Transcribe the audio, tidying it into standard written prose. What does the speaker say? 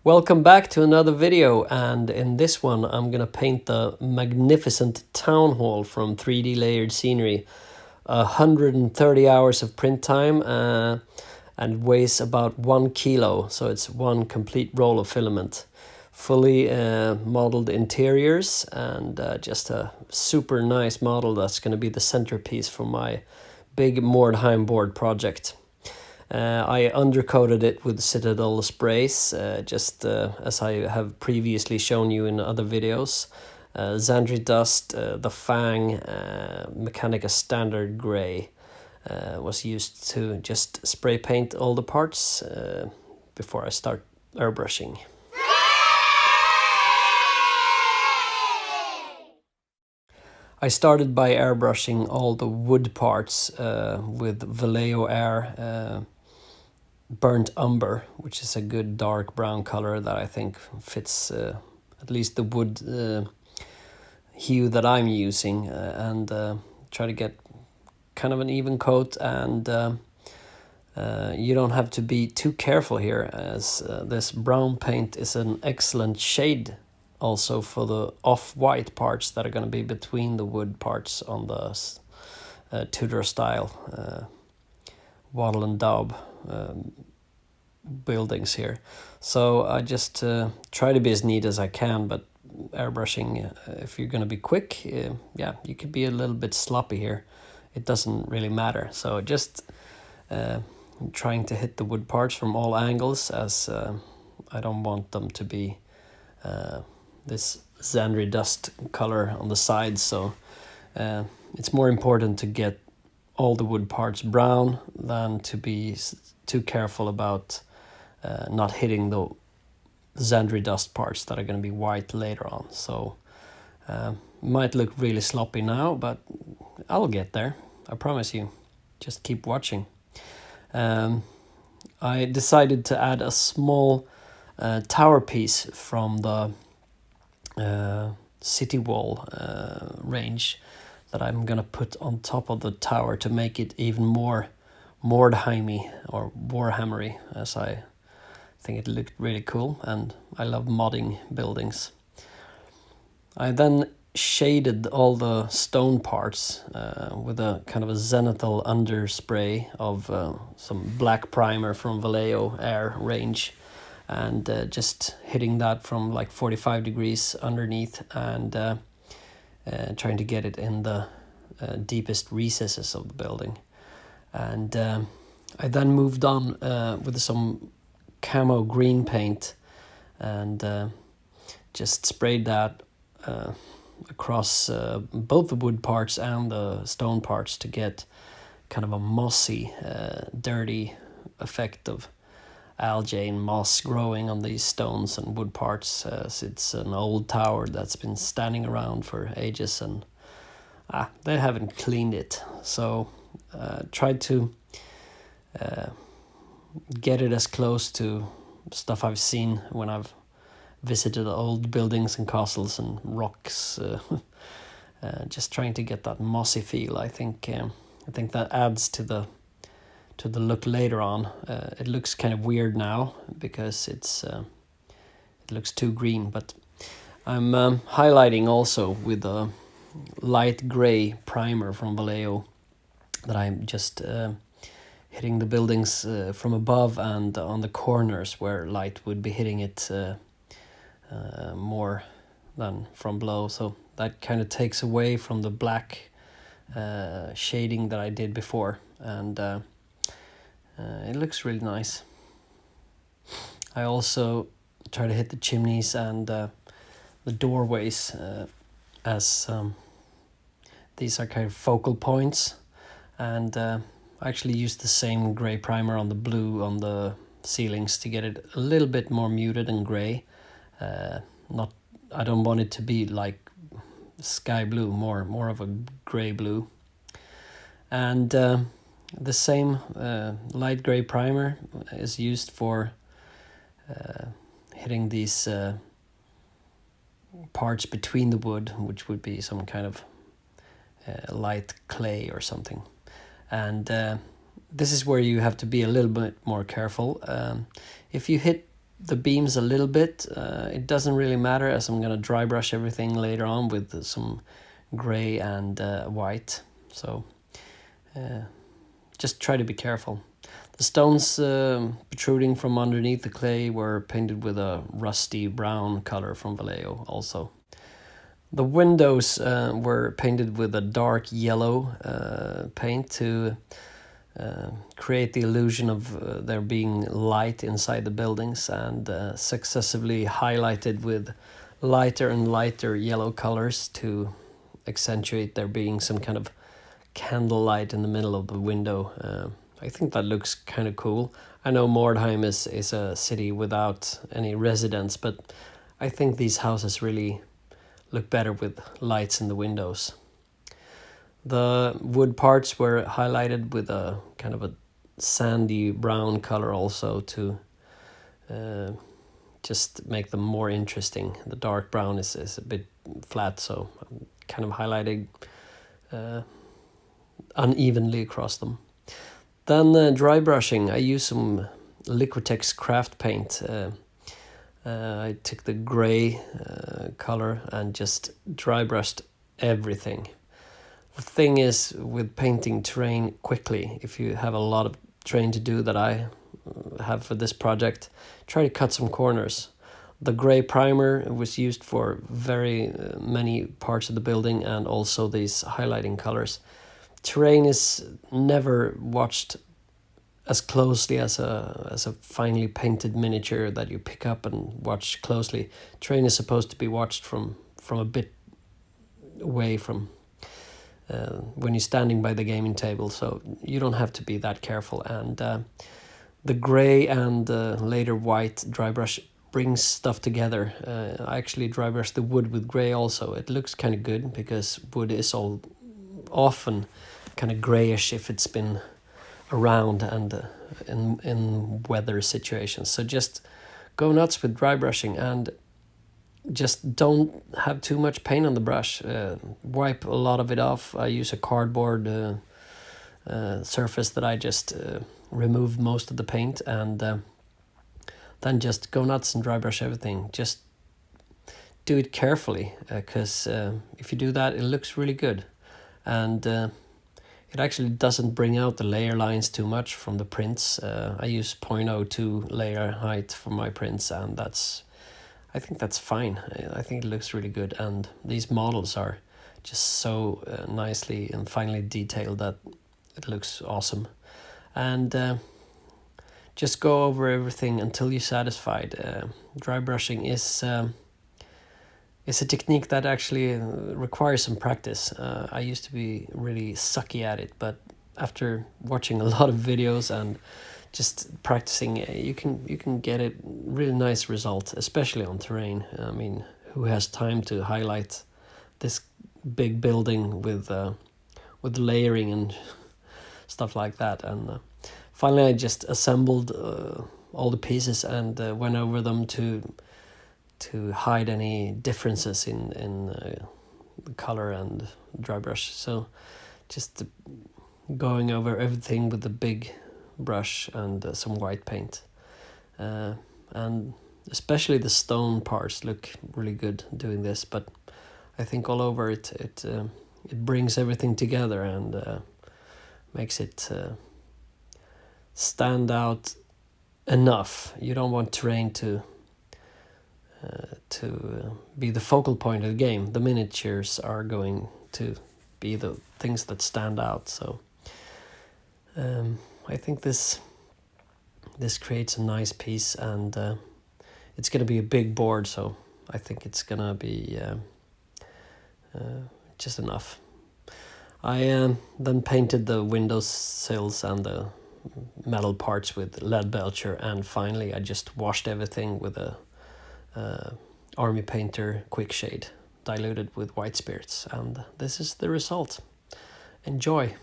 Welcome back to another video, and in this one I'm gonna paint the magnificent town hall from 3D layered scenery. 130 hours of print time and weighs about 1 kilo, so it's one complete roll of filament. Fully modeled interiors and just a super nice model that's gonna be the centerpiece for my big Mordheim board project. I undercoated it with Citadel sprays, just as I have previously shown you in other videos. Xandri Dust, the Fang, Mechanica Standard Grey was used to just spray paint all the parts before I start airbrushing. I started by airbrushing all the wood parts with Vallejo Air Burnt Umber, which is a good dark brown color that I think fits at least the wood hue that I'm using, and try to get kind of an even coat. And you don't have to be too careful here, as this brown paint is an excellent shade also for the off-white parts that are going to be between the wood parts on the Tudor style wattle and daub buildings here. So I just try to be as neat as I can, but airbrushing, if you're going to be quick, yeah, you could be a little bit sloppy here. It doesn't really matter. So just trying to hit the wood parts from all angles, as I don't want them to be this Xandri Dust color on the sides. So it's more important to get all the wood parts brown than to be too careful about not hitting the Xandri Dust parts that are going to be white later on. So might look really sloppy now, but I'll get there, I promise you. Just keep watching. I decided to add a small tower piece from the city wall range that I'm gonna put on top of the tower to make it even more mordheimy or warhammery, as I think it looked really cool, and I love modding buildings. I then shaded all the stone parts with a kind of a zenithal underspray of some black primer from Vallejo Air range, and just hitting that from like 45 degrees underneath, and trying to get it in the deepest recesses of the building. And I then moved on with some camo green paint, and just sprayed that across both the wood parts and the stone parts to get kind of a mossy, dirty effect of algae and moss growing on these stones and wood parts, as it's an old tower that's been standing around for ages, and they haven't cleaned it. So tried to get it as close to stuff I've seen when I've visited old buildings and castles and rocks, just trying to get that mossy feel. I think that adds to the look later on. It looks kind of weird now because it looks too green, but I'm highlighting also with a light gray primer from Vallejo that I'm just hitting the buildings from above and on the corners where light would be hitting it more than from below. So that kind of takes away from the black shading that I did before, and it looks really nice. I also try to hit the chimneys and the doorways, as these are kind of focal points, and I actually used the same gray primer on the blue on the ceilings to get it a little bit more muted and gray. I don't want it to be like sky blue, more of a gray blue. And the same light gray primer is used for hitting these parts between the wood, which would be some kind of light clay or something. And this is where you have to be a little bit more careful. If you hit the beams a little bit. It doesn't really matter, as I'm gonna dry brush everything later on with some gray and white. So just try to be careful. The stones protruding from underneath the clay were painted with a rusty brown color from Vallejo also. The windows were painted with a dark yellow paint to create the illusion of there being light inside the buildings, and successively highlighted with lighter and lighter yellow colors to accentuate there being some kind of candlelight in the middle of the window. I think that looks kind of cool. I know Mordheim is a city without any residents, but I think these houses really look better with lights in the windows. The wood parts were highlighted with a kind of a sandy brown color also to just make them more interesting. The dark brown is a bit flat, so I'm kind of highlighting unevenly across them. Then dry brushing. I use some Liquitex craft paint. I took the gray color and just dry brushed everything. The thing is with painting terrain quickly, if you have a lot of terrain to do that I have for this project, try to cut some corners. The gray primer was used for very many parts of the building, and also these highlighting colors. Terrain is never watched as closely as a finely painted miniature that you pick up and watch closely. Terrain is supposed to be watched from a bit away from when you're standing by the gaming table, so you don't have to be that careful. And the gray and later white dry brush brings stuff together. I actually dry brush the wood with gray also. It looks kind of good because wood is all often kind of grayish if it's been around and in weather situations. So just go nuts with dry brushing and just don't have too much paint on the brush. Wipe a lot of it off. I use a cardboard surface that I just remove most of the paint, and then just go nuts and dry brush everything. Just do it carefully, because if you do that, it looks really good. And it actually doesn't bring out the layer lines too much from the prints. I use 0.02 layer height for my prints, and I think that's fine. I think it looks really good, and these models are just so nicely and finely detailed that it looks awesome. And just go over everything until you're satisfied. Dry brushing is a technique that actually requires some practice. I used to be really sucky at it, but after watching a lot of videos and just practicing, you can get a really nice result, especially on terrain. I mean, who has time to highlight this big building with layering and stuff like that? And finally, I just assembled all the pieces and went over them to hide any differences in color and dry brush. So just going over everything with the big brush and some white paint, and especially the stone parts look really good doing this, but I think all over it brings everything together and makes it stand out enough. You don't want terrain to be the focal point of the game. The miniatures are going to be the things that stand out. So I think this creates a nice piece, and it's going to be a big board, so I think it's going to be just enough. I then painted the window sills and the metal parts with lead belcher, and finally I just washed everything with a Army Painter quick shade diluted with white spirits, and this is the result. Enjoy.